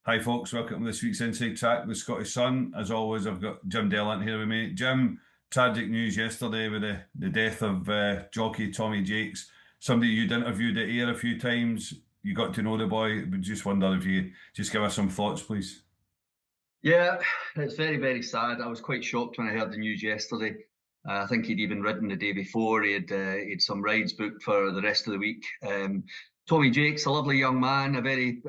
Hi folks, welcome to this week's Inside Track with Scottish Sun. As always, I've got Jim Delahunt here with me. Jim, tragic news yesterday with the death of jockey Tommy Jakes, somebody you'd interviewed at Ayr a few times. You got to know the boy, but just wonder if you just give us some thoughts, please. Yeah, it's very, very sad. I was quite shocked when I heard the news yesterday. I think he'd even ridden the day before. He had some rides booked for the rest of the week. Tommy Jakes, a lovely young man, a very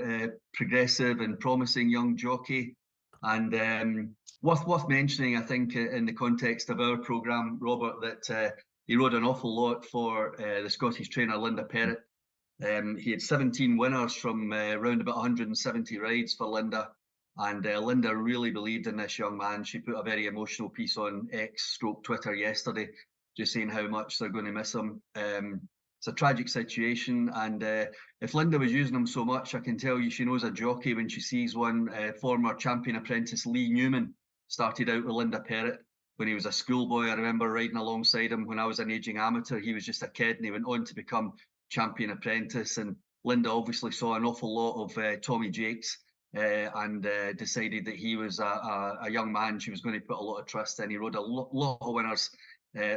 progressive and promising young jockey, and worth mentioning, I think, in the context of our programme, Robert, that he rode an awful lot for the Scottish trainer Linda Perrott. He had 17 winners from around about 170 rides for Linda. And Linda really believed in this young man. She put a very emotional piece on X/Twitter yesterday, just saying how much they're going to miss him. It's a tragic situation, and if Linda was using him so much, I can tell you she knows a jockey when she sees one. Former champion apprentice Lee Newman started out with Linda Perrott when he was a schoolboy. I remember riding alongside him when I was an ageing amateur. He was just a kid, and he went on to become champion apprentice. And Linda obviously saw an awful lot of Tommy Jakes. And decided that he was a young man she was going to put a lot of trust in. He rode a lot of winners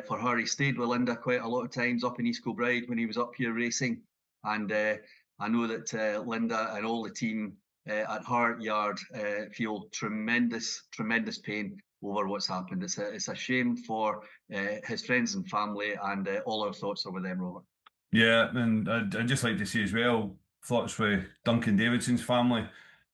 for her. He stayed with Linda quite a lot of times up in East Kilbride when he was up here racing. And I know that Linda and all the team at her yard feel tremendous pain over what's happened. It's a shame for his friends and family, and all our thoughts are with them, Robert. Yeah, and I'd just like to say as well, thoughts with Duncan Davidson's family.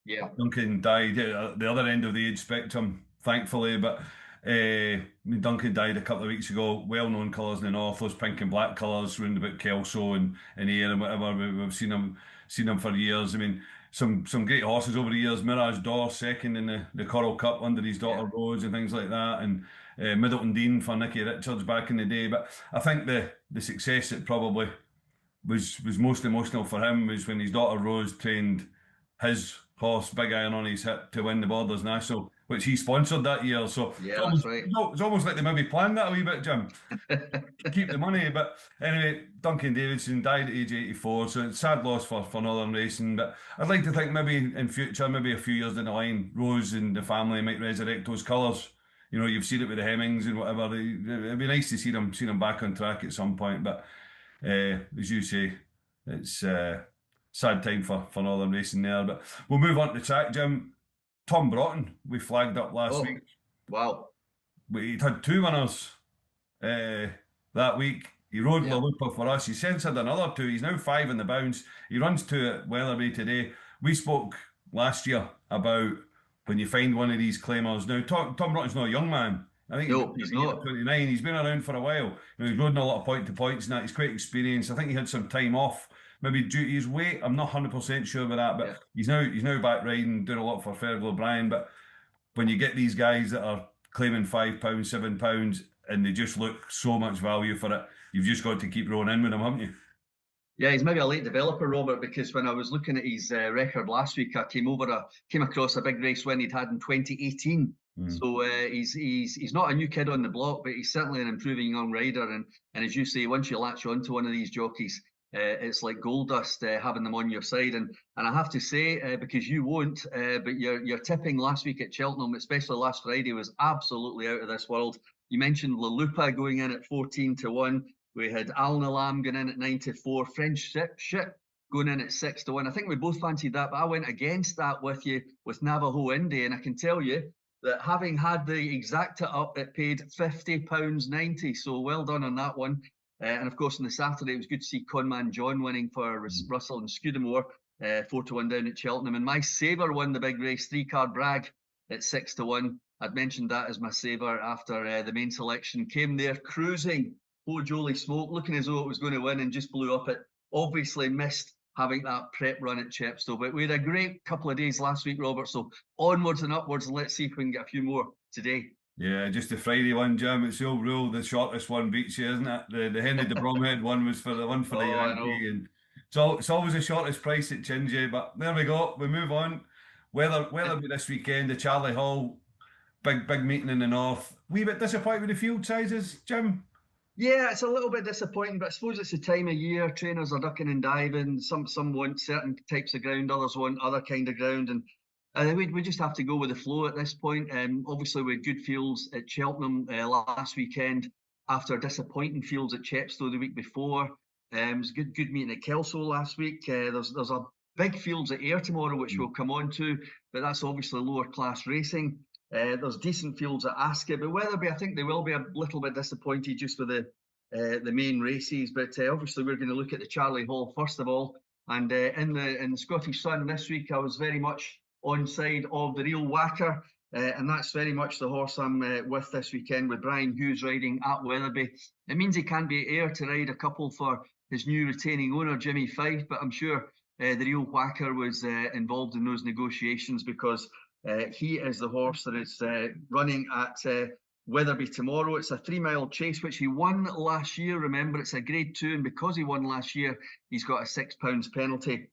Yeah. Duncan died at the other end of the age spectrum, thankfully, but Duncan died a couple of weeks ago. Well-known colours in the north, those pink and black colours round about Kelso and Ayr and whatever. We've seen him for years. I mean, some great horses over the years. Mirage D'Or second in the Coral Cup under his daughter Rose and things like that, and Middleton Dean for Nicky Richards back in the day. But I think the success that probably was most emotional for him was when his daughter Rose trained his horse Big Iron on his hip to win the Borders National, which he sponsored that year. So yeah, that's right. It's almost like they maybe planned that a wee bit, Jim. Keep the money. But anyway, Duncan Davidson died at age 84, so it's a sad loss for Northern Racing. But I'd like to think maybe in future, maybe a few years down the line, Rose and the family might resurrect those colours. You know, you've seen it with the Hemmings and whatever. It'd be nice to see them back on track at some point. But as you say, it's sad time for Northern Racing there. But we'll move on to the track, Jim. Tom Broughton, we flagged up last week. Wow. We'd had two winners that week. He rode La Lupa for us. He censored another two. He's now 5 in the bounce. He runs 2 at Weatherby today. We spoke last year about when you find one of these claimers. Now, Tom Broughton's not a young man. I think he's not 29. He's been around for a while. You know, he's riding a lot of point to points and that. He's quite experienced. I think he had some time off, maybe due to his weight. I'm not 100% sure about that, but he's now back riding, doing a lot for Fergal O'Brien. But when you get these guys that are claiming £5, £7, and they just look so much value for it, you've just got to keep rolling in with them, haven't you? Yeah, he's maybe a late developer, Robert, because when I was looking at his record last week, I came across a big race win he'd had in 2018. So he's not a new kid on the block, but he's certainly an improving young rider. And as you say, once you latch onto one of these jockeys, it's like gold dust having them on your side. And I have to say, because you won't, but your tipping last week at Cheltenham, especially last Friday, was absolutely out of this world. You mentioned La Lupa going in at 14-1. We had Alnalam going in at 9-4. French Ship going in at 6-1. I think we both fancied that, but I went against that with you with Navajo Indy, and I can tell you that having had the Exacta up, it paid £50.90. So well done on that one. And of course, on the Saturday, it was good to see Conman John winning for Russell and Scudamore, 4-1 down at Cheltenham. And my saver won the big race, 3-Card Bragg at 6-1. I'd mentioned that as my saver after the main selection. Came there cruising. Oh, Jolie Smoke, looking as though it was going to win and just blew up. It obviously missed having that prep run at Chepstow. But we had a great couple of days last week, Robert. So onwards and upwards, and let's see if we can get a few more today. Yeah, just the Friday one, Jim. It's the old rule: the shortest one beats you, isn't it? The Henry de Bromhead one was for the Yankee, and so it's always the shortest price that chins you. But there we go. We move on. Weatherby this weekend, the Charlie Hall, big meeting in the north. Wee bit disappointed with the field sizes, Jim. Yeah, it's a little bit disappointing, but I suppose it's the time of year. Trainers are ducking and diving. Some want certain types of ground, others want other kind of ground. And We just have to go with the flow at this point. Obviously, we had good fields at Cheltenham last weekend after disappointing fields at Chepstow the week before. It was a good meeting at Kelso last week. There's a big fields at Ayr tomorrow, which we'll come on to, but that's obviously lower class racing. There's decent fields at Ascot, but Weatherby, I think they will be a little bit disappointed just with the main races. But obviously, we're going to look at the Charlie Hall first of all. And in the Scottish Sun this week, I was very much on side of the Real Whacker, and that's very much the horse I'm with this weekend, with Brian Hughes riding at Wetherby. It means he can be at Ayr to ride a couple for his new retaining owner, Jimmy Fife, but I'm sure the Real Whacker was involved in those negotiations, because he is the horse that is running at Wetherby tomorrow. It's a 3-mile chase, which he won last year. Remember, it's a Grade 2, and because he won last year, he's got a £6 penalty.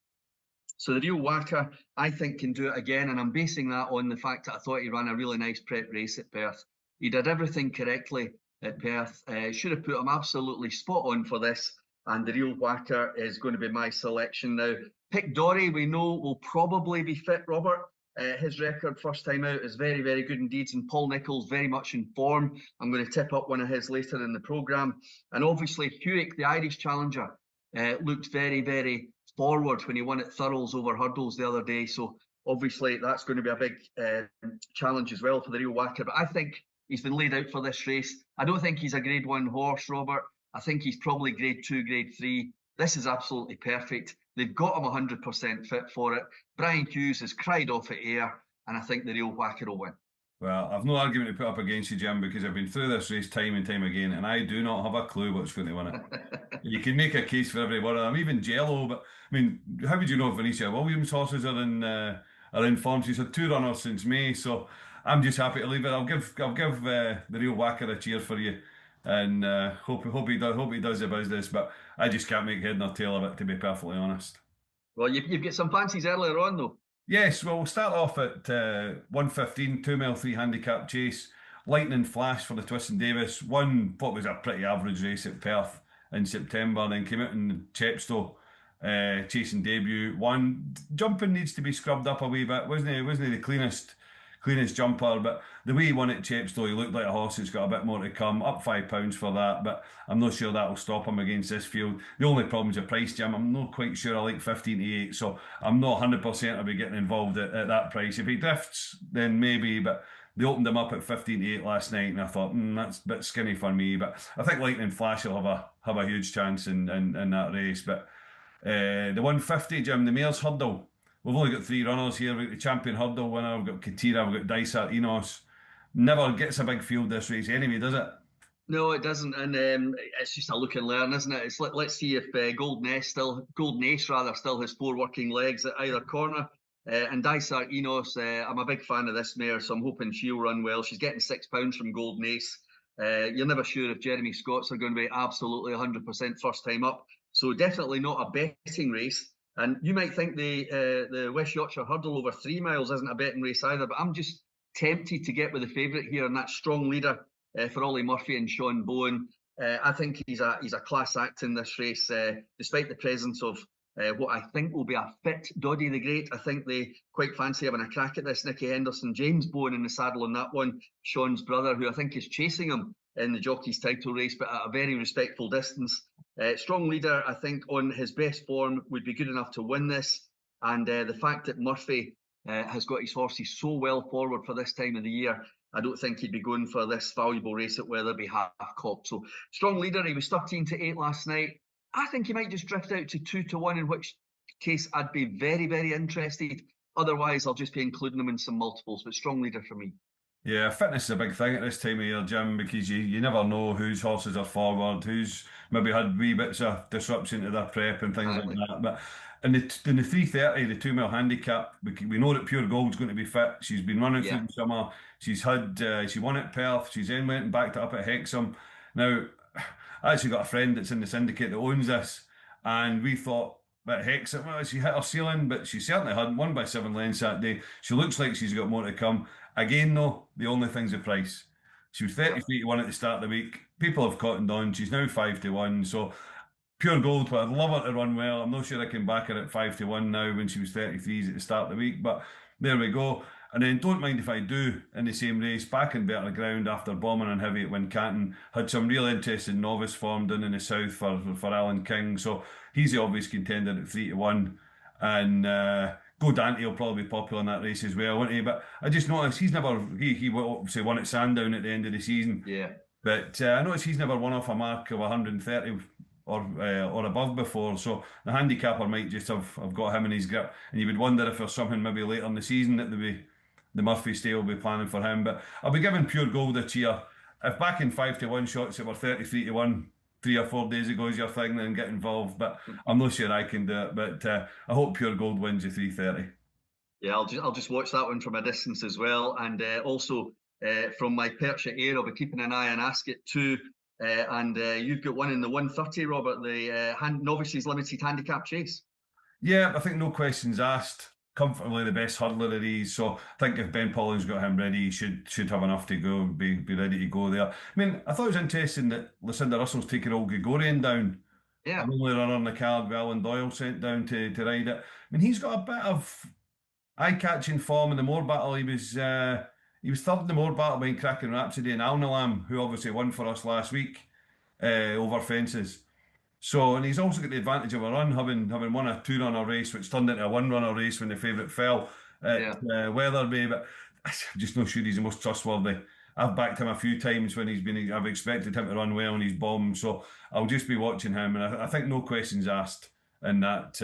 So the Real Whacker, I think, can do it again, and I'm basing that on the fact that I thought he ran a really nice prep race at Perth. He did everything correctly at Perth. Should have put him absolutely spot on for this, and the Real Whacker is going to be my selection now. Pick Dory, we know, will probably be fit, Robert. His record first time out is very, very good indeed, and Paul Nicholls very much in form. I'm going to tip up one of his later in the programme. And obviously, Hewitt, the Irish challenger, looked very, very forward when he won at Thurles over hurdles the other day. So obviously that's going to be a big challenge as well for the Real Whacker. But I think he's been laid out for this race. I don't think he's a Grade 1 horse, Robert. I think he's probably Grade 2, Grade 3. This is absolutely perfect. They've got him 100% fit for it. Brian Hughes has cried off at Ayr, and I think the Real Whacker will win. Well, I've no argument to put up against you, Jim, because I've been through this race time and time again, and I do not have a clue what's going to win it. You can make a case for every one of them, even Jello. But I mean, how would you know if Venetia Williams horses are in form? She's had 2 runners since May, so I'm just happy to leave it. I'll give the Real Whacker a cheer for you, and hope he does the business. But I just can't make head nor tail of it, to be perfectly honest. Well, you've got some fancies earlier on though. Yes, well, we'll start off at 1:15, 2-mile 3 handicap chase. Lightning Flash for the Twiston Davis. Won what was a pretty average race at Perth in September, then came out in Chepstow, chasing debut. Jumping needs to be scrubbed up a wee bit. Wasn't he the cleanest jumper? But the way he won at Chepstow, he looked like a horse that's got a bit more to come. Up £5 for that, but I'm not sure that will stop him against this field. The only problem is the price, Jim. I'm not quite sure I like 15 to 8, so I'm not 100% I'll be getting involved at that price. If he drifts, then maybe, but they opened him up at 15 to 8 last night, and I thought, that's a bit skinny for me. But I think Lightning Flash will have a huge chance in that race. But the 150, Jim, the Mayor's Hurdle. We've only got 3 runners here. We've got the champion hurdle winner, we've got Katira, we've got Dysart Enos. Never gets a big field this race anyway, does it? No, it doesn't, and it's just a look and learn, isn't it? It's let's see if Golden Ace still has 4 working legs at either corner. And Dysart Enos, I'm a big fan of this mare, so I'm hoping she'll run well. She's getting £6 from Golden Ace. You're never sure if Jeremy Scott's are going to be absolutely 100% first time up. So definitely not a betting race. And you might think the West Yorkshire Hurdle over 3 miles isn't a betting race either, but I'm just tempted to get with the favourite here, and that's Strong Leader for Ollie Murphy and Sean Bowen. I think he's a class act in this race, despite the presence of what I think will be a fit Doddy the Great. I think they quite fancy having a crack at this. Nicky Henderson, James Bowen in the saddle on that one. Sean's brother, who I think is chasing him in the jockey's title race, but at a very respectful distance. Strong Leader, I think, on his best form would be good enough to win this. And the fact that Murphy has got his horses so well forward for this time of the year, I don't think he'd be going for this valuable race at Weatherby half cocked. So Strong Leader, he was 13 to 8 last night. I think he might just drift out to 2 to 1, in which case I'd be very, very interested. Otherwise, I'll just be including him in some multiples, but Strong Leader for me. Yeah, fitness is a big thing at this time of year, Jim, because you never know whose horses are forward, who's maybe had wee bits of disruption to their prep and things like that. But in the 3:30, the 2-mile handicap, we know that Pure Gold's going to be fit. She's been running through the summer. She's she won at Perth. She's then went and backed it up at Hexham. Now, I actually got a friend that's in the syndicate that owns this, and we thought that Hexham, well, she hit her ceiling, but she certainly hadn't. Won by 7 lengths that day. She looks like she's got more to come. Again, though, the only thing's the price. She was 33 to 1 at the start of the week. People have cottoned on. She's now 5 to 1. So Pure Gold, well, I'd love her to run well. I'm not sure I can back her at 5 to 1 now when she was 33s at the start of the week. But There we go. And then Don't Mind If I Do in the same race, back in better ground after bombing and heavy at Wincanton. Had some real interesting novice form down in the south for Alan King. So he's the obvious contender at 3-1. And Go Dante will probably be popular in that race as well, won't he? But I just noticed he obviously won at Sandown at the end of the season. Yeah. But I noticed he's never won off a mark of 130 or above before, so the handicapper might just have got him in his grip. And you would wonder if there's something maybe later in the season that the Murphy stay will be planning for him. But I'll be giving Pure Gold a cheer. If backing 5-1 shots that were 33-1 3 or 4 days ago is your thing, then get involved. But I'm not sure I can do it. But I hope Pure Gold wins the 330. Yeah, I'll just watch that one from a distance as well, and also from my perch at Ayr, I'll be keeping an eye on Ascot too. And you've got one in the 130, Robert, the Novices Limited Handicap Chase. Yeah, I think no questions asked. Comfortably the best hurdler of these, so I think if Ben Paulin's got him ready, he should have enough to go, be ready to go there. I mean, I thought it was interesting that Lucinda Russell's taking old Gregorian down. Yeah. I'm only runner on the card with Alan Doyle sent down to ride it. I mean, he's got a bit of eye-catching form in the Moor Battle. He was third in the Moor Battle behind Kraken Rhapsody and Alnalam, who obviously won for us last week over fences. So, and he's also got the advantage of a run, having won a 2-runner race, which turned into a 1-runner race when the favourite fell at Weatherby. But I'm just not sure he's the most trustworthy. I've backed him a few times when I've expected him to run well and he's bombed. So I'll just be watching him. And I think no questions asked in that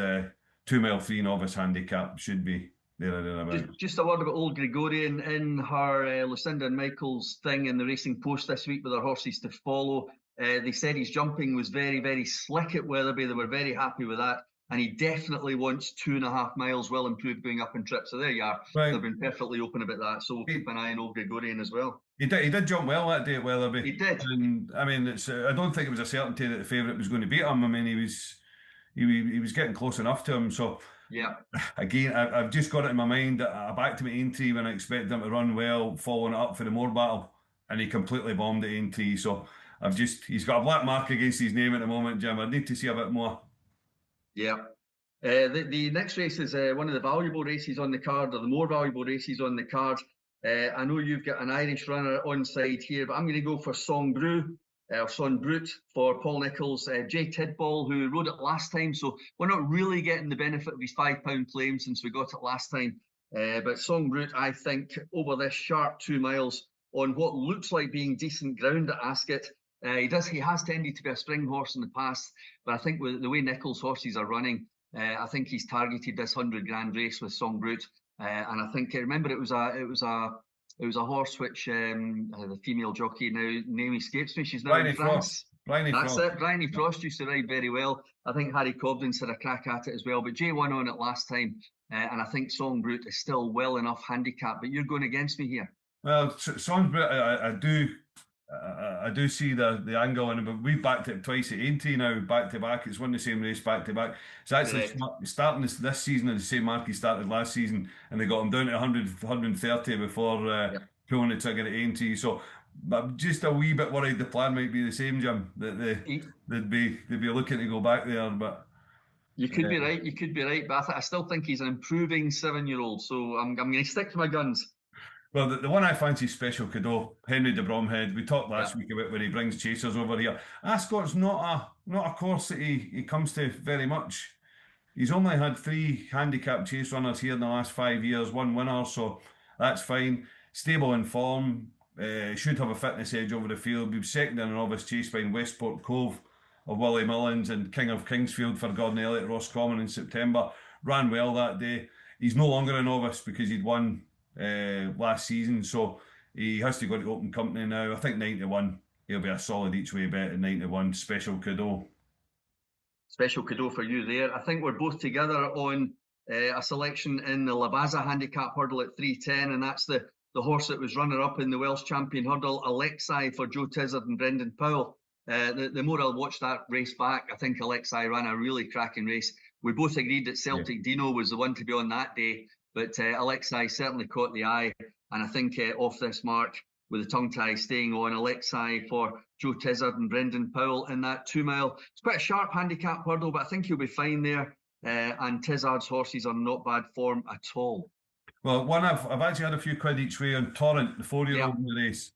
2 mile 3 novice handicap should be there or thereabouts. Just a word about old Gregorian in her Lucinda and Michael's thing in the Racing Post this week with her horses to follow. They said his jumping was very, very slick at Weatherby. They were very happy with that. And he definitely wants 2.5 miles, well improved going up in trip. So there you are. Right. They've been perfectly open about that. So we'll keep an eye on old Gregorian as well. He did jump well that day at Weatherby. He did. And I mean, I don't think it was a certainty that the favourite was going to beat him. I mean, he was getting close enough to him. So yeah, again, I've just got it in my mind that I backed him at Aintree when I expected him to run well, following it up for the Moor Battle, and he completely bombed at Aintree. So he's got a black mark against his name at the moment, Jim. I need to see a bit more. Yeah. The next race is one of the valuable races on the card, or the more valuable races on the card. I know you've got an Irish runner on side here, but I'm going to go for Son Brut for Paul Nicholls. Jay Tidball, who rode it last time, so we're not really getting the benefit of his £5 claim since we got it last time. But Son Brut, I think, over this sharp 2 miles on what looks like being decent ground at Ascot. He has tended to be a spring horse in the past, but I think with the way Nicholls' horses are running, I think he's targeted this 100 grand race with Son Brut. And I think, remember, it was a horse which the female jockey, now name escapes me, she's now in France. Bryony Frost used to ride very well. I think Harry Cobden's had a crack at it as well, but Jay won on it last time, and I think Son Brut is still well enough handicap, but you're going against me here. Well, Son Brut, I do see the angle in it, but we've backed it twice at Aintree now, back to back. It's won the same race back to back. It's actually starting this season at the same mark he started last season, and they got him down to 100, 130 before pulling the trigger at Aintree. So I'm just a wee bit worried the plan might be the same, Jim. That they'd be looking to go back there, but you could be right. You could be right, but I still think he's an improving 7-year-old. So I'm going to stick to my guns. Well, the one I fancy is Special Cadeau, Henry de Bromhead. We talked last week about when he brings chasers over here. Ascot's not a course that he comes to very much. He's only had 3 handicap chase runners here in the last 5 years, 1 winner, so that's fine. Stable in form, should have a fitness edge over the field. He was second in a novice chase behind Westport Cove of Willie Mullins and King of Kingsfield for Gordon Elliott at Roscommon in September. Ran well that day. He's no longer a novice because he'd won last season, so he has to go to open company now. I think 9-1, he'll be a solid each way bet at 9-1. Special Cadeau. Special Cadeau for you there. I think we're both together on a selection in the Labaza handicap hurdle at 310, and that's the horse that was runner-up in the Welsh Champion hurdle, Alexei, for Joe Tizzard and Brendan Powell. The more I'll watch that race back, I think Alexei ran a really cracking race. We both agreed that Celtic Dino was the one to be on that day, but Alexei certainly caught the eye, and I think off this mark, with the tongue tie staying on, Alexei for Joe Tizzard and Brendan Powell in that 2 mile. It's quite a sharp handicap hurdle, but I think he'll be fine there. And Tizzard's horses are not bad form at all. Well, one I've actually had a few quid each way on Torrent, the 4-year-old Yeah. in the race.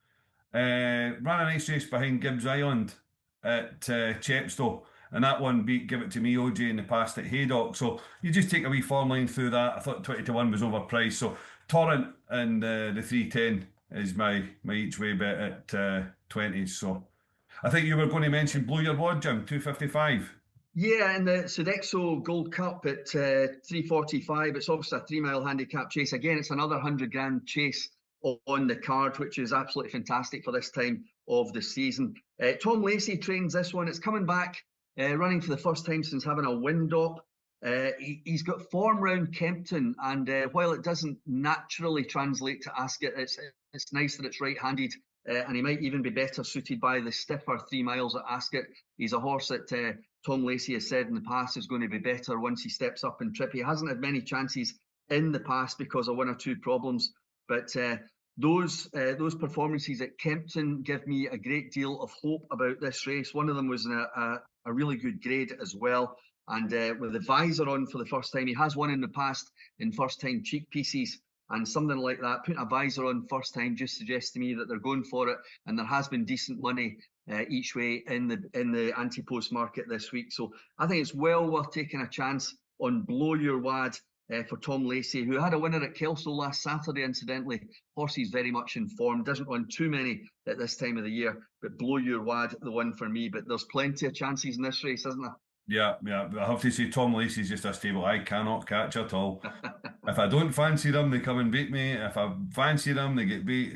Ran a nice race behind Gibbs Island at Chepstow, and that one beat Give It To Me OJ in the past at Haydock. So you just take a wee form line through that. I thought 20 to 1 was overpriced. So Torrent and the 310 is my each way bet at 20s. So I think you were going to mention Blow Your Wad, Jim, 255. Yeah, and the Sedexo Gold Cup at 3:45. It's obviously a 3 mile handicap chase. Again, it's another 100 grand chase on the card, which is absolutely fantastic for this time of the season. Tom Lacey trains this one. It's coming back, running for the first time since having a wind up. He's got form round Kempton, and while it doesn't naturally translate to Ascot, it's nice that it's right-handed, and he might even be better suited by the stiffer 3 miles at Ascot. He's a horse that Tom Lacey has said in the past is going to be better once he steps up in trip. He hasn't had many chances in the past because of one or two problems, but those performances at Kempton give me a great deal of hope about this race. One of them was a really good grade as well. And with the visor on for the first time, he has won in the past in first-time cheek pieces, and something like that, putting a visor on first time, just suggests to me that they're going for it, and there has been decent money each way in the anti-post market this week. So I think it's well worth taking a chance on Blow Your Wad for Tom Lacey, who had a winner at Kelso last Saturday, incidentally. Horse is very much in form, doesn't run too many at this time of the year, but Blow Your Wad, the one for me. But there's plenty of chances in this race, isn't there? Yeah, yeah. I have to say, Tom Lacey's just a stable I cannot catch at all. If I don't fancy them, they come and beat me. If I fancy them, they get beat.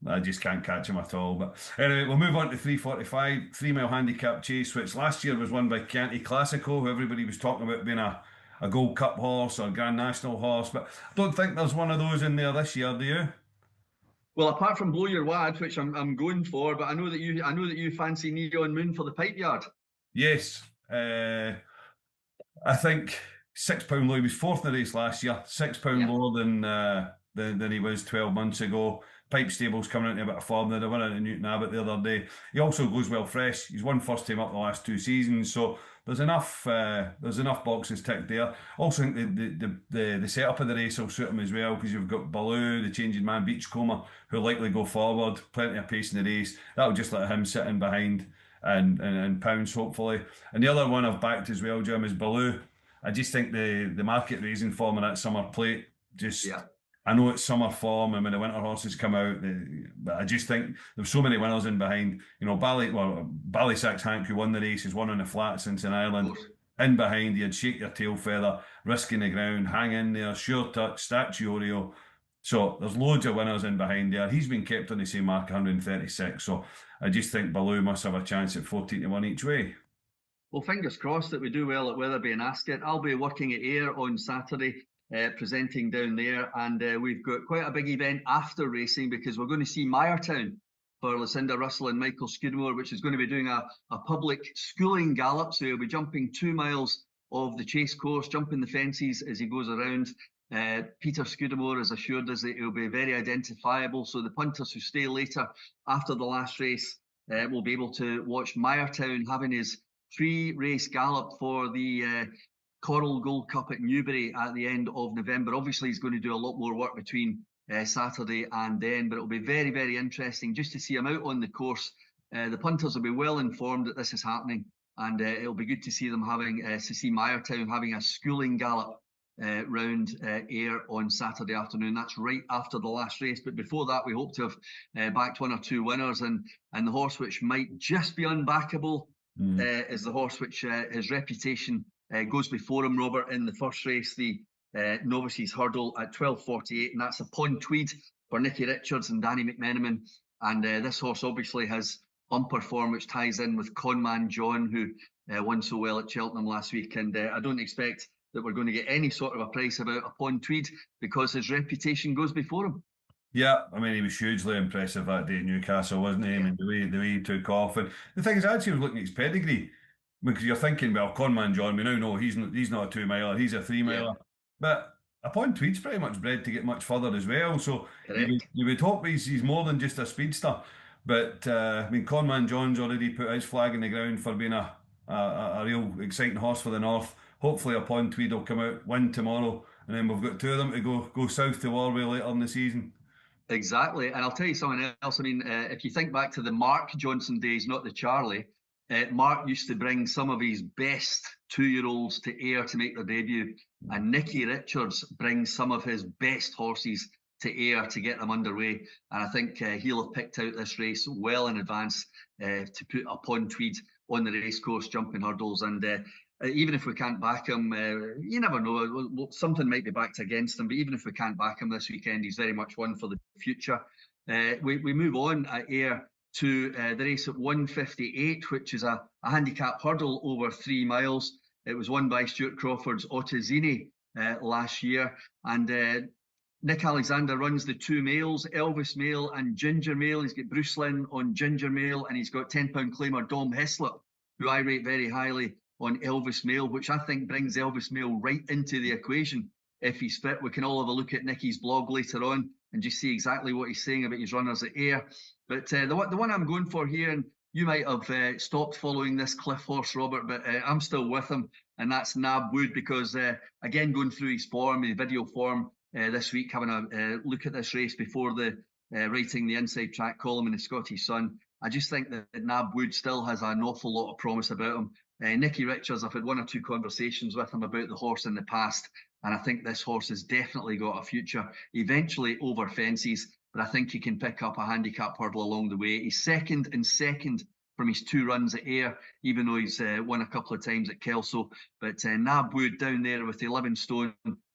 I just can't catch them at all. But anyway, we'll move on to 345, 3 mile handicap chase, which last year was won by Chianti Classico, who everybody was talking about being a Gold Cup horse or Grand National horse. But I don't think there's one of those in there this year, do you? Well, apart from Blow Your Wad, which I'm going for, but I know that you fancy Neon Moon for the pipe yard. Yes. I think £6 low. He was fourth in the race last year, £6 Yeah. lower than he was 12 months ago. Pipe Stable's coming into a bit of form now. They won into Newton Abbott the other day. He also goes well fresh. He's won first time up the last 2 seasons, so there's enough boxes ticked there. Also, think the setup of the race will suit him as well because you've got Baloo, the changing man, Beachcomber, who'll likely go forward, plenty of pace in the race. That'll just let him sit in behind and pounce hopefully. And the other one I've backed as well, Jim, is Baloo. I just think the market raising form of that summer plate just. Yeah. I know it's summer form and when the winter horses come out, but I just think there's so many winners in behind. You know, Ballysacks Hank, who won the race, has won on the flat since in Of Ireland. course. In behind, you'd shake your tail feather, risking the ground, hang in there, sure touch, statue Oreo. So there's loads of winners in behind there. He's been kept on the same mark, 136. So I just think Baloo must have a chance at 14 to 1 each way. Well, fingers crossed that we do well at Weatherby and Ascot. I'll be working at Ayr on Saturday, presenting down there, and we've got quite a big event after racing because we're going to see Myertown for Lucinda Russell and Michael Scudamore, which is going to be doing a public schooling gallop. So he'll be jumping 2 miles of the chase course, jumping the fences as he goes around. Peter Scudamore has assured us that he'll be very identifiable. So the punters who stay later after the last race will be able to watch Myertown having his pre-race gallop for the Coral Gold Cup at Newbury at the end of November. Obviously, he's going to do a lot more work between Saturday and then, but it'll be very, very interesting just to see him out on the course. The punters will be well informed that this is happening, and it'll be good to see them to see Myertown having a schooling gallop round Ayr on Saturday afternoon. That's right after the last race, but before that we hope to have backed one or two winners, and the horse which might just be unbackable is the horse which his reputation goes before him, Robert, in the first race, the Novices Hurdle at 12:48, and that's Upon Tweed for Nicky Richards and Danny McMenamin. And this horse obviously has bumper form, which ties in with Conman John, who won so well at Cheltenham last week. And I don't expect that we're going to get any sort of a price about Upon Tweed because his reputation goes before him. Yeah, I mean, he was hugely impressive that day at Newcastle, wasn't he? I mean, the way he took off. And the thing is, I actually was looking at his pedigree because you're thinking, well, Conman John, we now know he's not a 2 miler, he's a 3 miler. Yeah. But Upon Tweed's pretty much bred to get much further as well. So Correct. you would hope he's more than just a speedster. But I mean, Conman John's already put his flag in the ground for being a real exciting horse for the North. Hopefully, Upon Tweed will come out, win tomorrow, and then we've got two of them to go south to Warway later in the season. Exactly. And I'll tell you something else. I mean, if you think back to the Mark Johnson days, not the Charlie, Mark used to bring some of his best 2-year-olds to Ayr to make their debut. And Nicky Richards brings some of his best horses to Ayr to get them underway. And I think he'll have picked out this race well in advance to put Upon Tweed on the racecourse, jumping hurdles. And even if we can't back him, you never know. Something might be backed against him, but even if we can't back him this weekend, he's very much one for the future. We move on at Ayr to the race at 1:58, which is a handicap hurdle over 3 miles. It was won by Stuart Crawford's Ottazini last year. And Nick Alexander runs the 2 males, Elvis Mail and Ginger Mail. He's got Bruce Lynn on Ginger Mail, and he's got £10 claimer Dom Heslop, who I rate very highly on Elvis Mail, which I think brings Elvis Mail right into the equation. If he's fit, we can all have a look at Nicky's blog later on and just see exactly what he's saying about his runners at Ayr. But the one I'm going for here, and you might have stopped following this Cliff horse, Robert, but I'm still with him, and that's Nab Wood, because again, going through his form, his video form this week, having a look at this race before writing the inside track column in the Scottish Sun, I just think that Nab Wood still has an awful lot of promise about him. Nicky Richards, I've had 1 or 2 conversations with him about the horse in the past, and I think this horse has definitely got a future. Eventually over fences, but I think he can pick up a handicap hurdle along the way. He's second from his 2 runs at Ayr, even though he's won a couple of times at Kelso. But Nab Wood down there with 11 stone,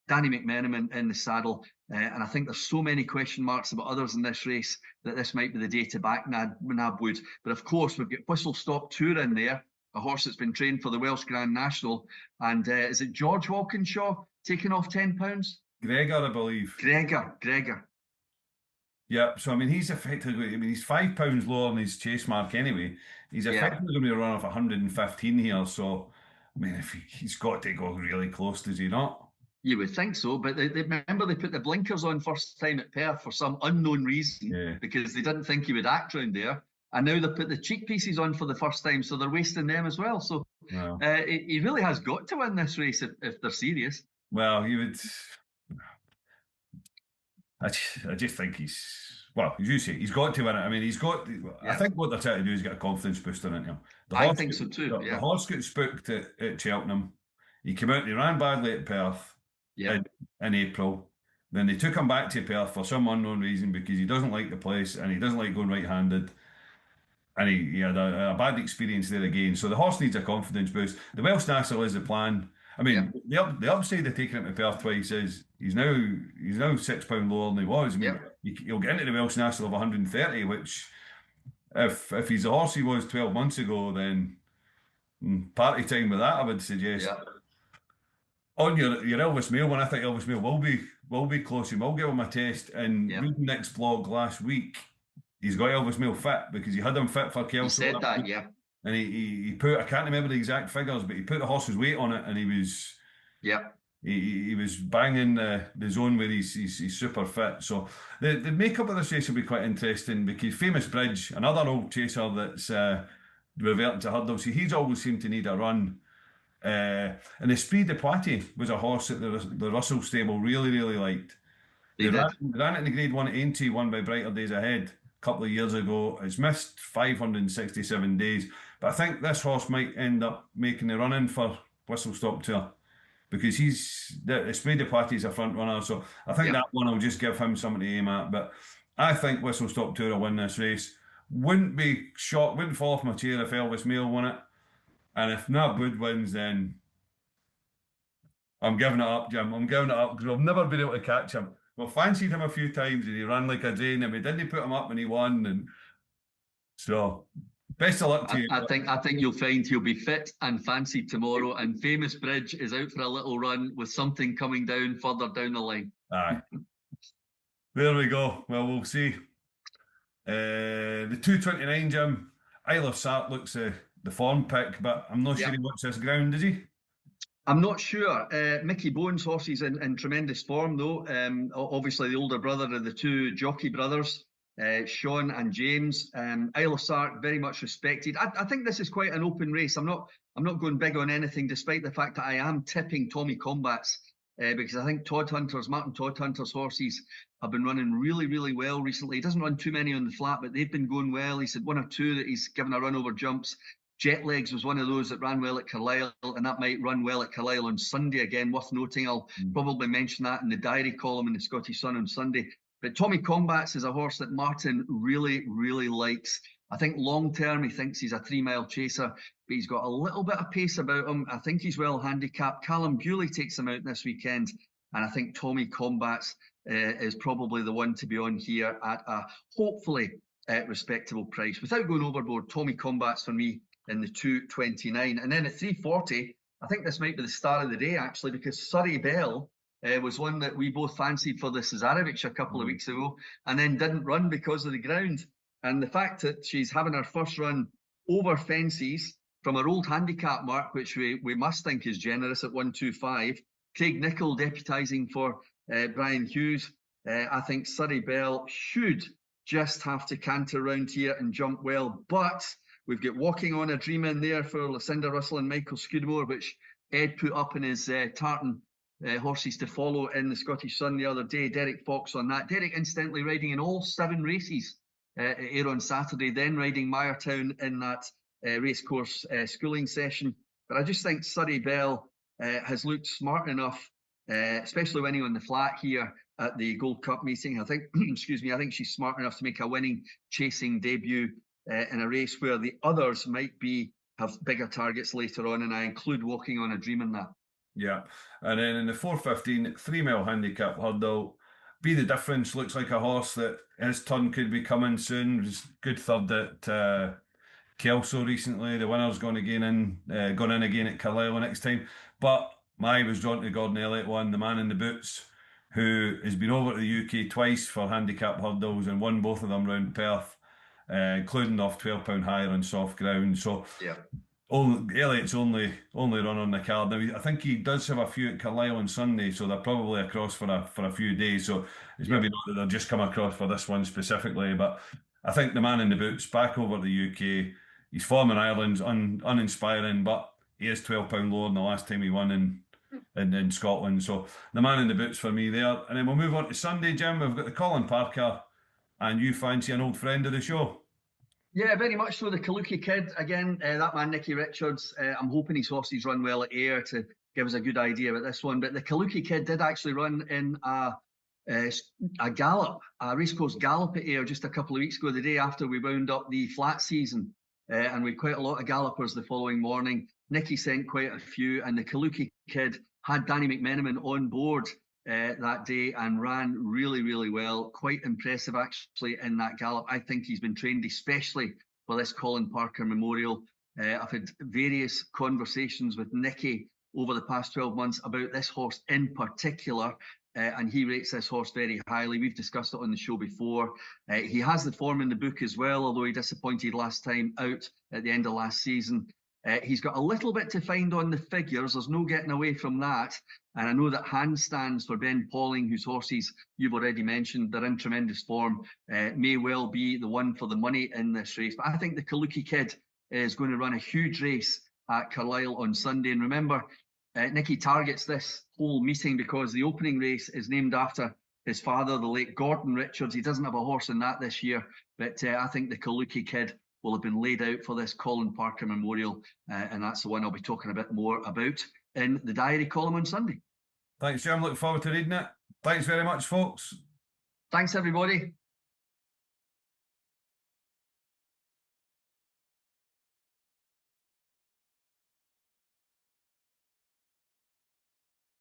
Danny McMenamin in the saddle. And I think there's so many question marks about others in this race that this might be the day to back Nab Wood. But of course, we've got Whistle Stop Tour in there, a horse that's been trained for the Welsh Grand National. And is it George Walkinshaw taking off £10? Gregor, I believe. Gregor. Yeah, so I mean, he's effectively, he's £5 lower than his chase mark anyway. He's effectively going to be a run off 115 here. So, I mean, if he's got to go really close, does he not? You would think so, but remember they put the blinkers on first time at Perth for some unknown reason, because they didn't think he would act round there. And now they put the cheek pieces on for the first time, so they're wasting them as well. So he really has got to win this race if they're serious. Well, he would. I just think well, as you say, he's got to win it. I mean, he's got. I think what they're trying to do is get a confidence booster into him. I think so too. The horse got spooked at Cheltenham. He came out and he ran badly at Perth in April. Then they took him back to Perth for some unknown reason, because he doesn't like the place and he doesn't like going right-handed. And he had a bad experience there again. So the horse needs a confidence boost. The Welsh National is the plan. I mean, the upside of taking him to Perth twice is he's now £6 lower than he was. I mean, he'll get into the Welsh National of 130, which if he's the horse he was 12 months ago, then party time with that, I would suggest. On your Elvis Mail one, I think Elvis Mail will be close. He will give him a test. And reading Nick's blog last week, he's got Elvis Mail fit because he had him fit for Kelso. He said that, yeah. And he put, I can't remember the exact figures, but he put the horse's weight on it, and he was he was banging the zone where he's super fit. So the makeup of this race will be quite interesting, because Famous Bridge, another old chaser that's reverting to hurdles, he's always seemed to need a run. And Esprit de Poitiers was a horse that the Russell stable really, really liked. They ran it in the Grade 1 at Aintree, won by Brighter Days Ahead a couple of years ago. It's missed 567 days. But I think this horse might end up making the run-in for Whistle Stop Tour, because Esprit de Poitiers is a front runner. So I think that one will just give him something to aim at. But I think Whistle Stop Tour will win this race. Wouldn't be shocked, wouldn't fall off my chair if Elvis Mail won it. And if Nab Wood wins, then I'm giving it up, Jim. I'm giving it up, because I've never been able to catch him. Well, fancied him a few times and he ran like a drain, and we didn't put him up when he won. And so, best of luck to you. I think you'll find he'll be fit and fancied tomorrow, and Famous Bridge is out for a little run with something coming down further down the line. Aye. There we go. Well, we'll see. The 229, Jim. Isle of Sart looks the form pick, but I'm not sure he wants this ground, is he? I'm not sure. Mickey Bowen's horse is in tremendous form, though. Obviously, the older brother of the 2 jockey brothers, Sean and James. Isle of Sart, very much respected. I think this is quite an open race. I'm not going big on anything, despite the fact that I am tipping Tommy Combat's because I think Martin Todd Hunter's horses have been running really, really well recently. He doesn't run too many on the flat, but they've been going well. He's had one or two that he's given a run over jumps. Jetlegs was one of those that ran well at Carlisle, and that might run well at Carlisle on Sunday again. Worth noting, I'll probably mention that in the diary column in the Scottish Sun on Sunday. But Tommy Combats is a horse that Martin really, really likes. I think long term he thinks he's a 3 mile chaser, but he's got a little bit of pace about him. I think he's well handicapped. Callum Bewley takes him out this weekend, and I think Tommy Combats is probably the one to be on here at a hopefully respectable price. Without going overboard, Tommy Combats for me in the 229. And then at 340, I think this might be the start of the day actually, because Surrey Bell was one that we both fancied for the Cesarevic a couple of weeks ago, and then didn't run because of the ground. And the fact that she's having her first run over fences from her old handicap mark, which we must think is generous at 125. Craig Nicholl deputising for Brian Hughes. I think Surrey Bell should just have to canter around here and jump well. But we've got Walking on a Dream in there for Lucinda Russell and Michael Scudamore, which Ed put up in his tartan horses to follow in the Scottish Sun the other day. Derek Fox on that. Derek incidentally riding in all 7 races at Ayr on Saturday, then riding Meyertown in that racecourse schooling session. But I just think Surrey Bell has looked smart enough, especially winning on the flat here at the Gold Cup meeting. I think, excuse me, I think she's smart enough to make a winning chasing debut in a race where the others might have bigger targets later on, and I include Walking on a Dream in that. Yeah, and then in the 4:15 3 mile handicap hurdle, Be the Difference looks like a horse that his turn could be coming soon. It was good third at Kelso recently. The winner's gone in again at Carlisle next time. But my was drawn to Gordon Elliott one, the man in the boots, who has been over to the UK twice for handicap hurdles and won both of them round Perth, including off £12 higher on soft ground. So yeah. Elliott's only run on the card. Now, I think he does have a few at Carlisle on Sunday, so they're probably across for a few days. So it's maybe not that they'll just come across for this one specifically, but I think the man in the boots back over the UK. His form in Ireland's uninspiring, but he is £12 lower than the last time he won in Scotland. So the man in the boots for me there. And then we'll move on to Sunday, Jim. We've got the Colin Parker, and you fancy an old friend of the show. Yeah, very much so. The Kaluki Kid, again, that man, Nicky Richards. I'm hoping his horses run well at Ayr to give us a good idea about this one. But the Kaluki Kid did actually run in a gallop, a racecourse gallop at Ayr just a couple of weeks ago, the day after we wound up the flat season. And we had quite a lot of gallopers the following morning. Nicky sent quite a few, and the Kaluki Kid had Danny McMenamin on board that day and ran really, really well. Quite impressive, actually, in that gallop. I think he's been trained especially for this Colin Parker Memorial. I've had various conversations with Nicky over the past 12 months about this horse in particular, and he rates this horse very highly. We've discussed it on the show before. He has the form in the book as well, although he disappointed last time out at the end of last season. He's got a little bit to find on the figures. There's no getting away from that. And I know that handstands for Ben Pauling, whose horses you've already mentioned, they're in tremendous form, may well be the one for the money in this race. But I think the Kaluki Kid is going to run a huge race at Carlisle on Sunday. And remember, Nicky targets this whole meeting because the opening race is named after his father, the late Gordon Richards. He doesn't have a horse in that this year, but I think the Kaluki Kid will have been laid out for this Colin Parker Memorial, and that's the one I'll be talking a bit more about in the diary column on Sunday. Thanks, Jim. Looking forward to reading it. Thanks very much, folks. Thanks, everybody.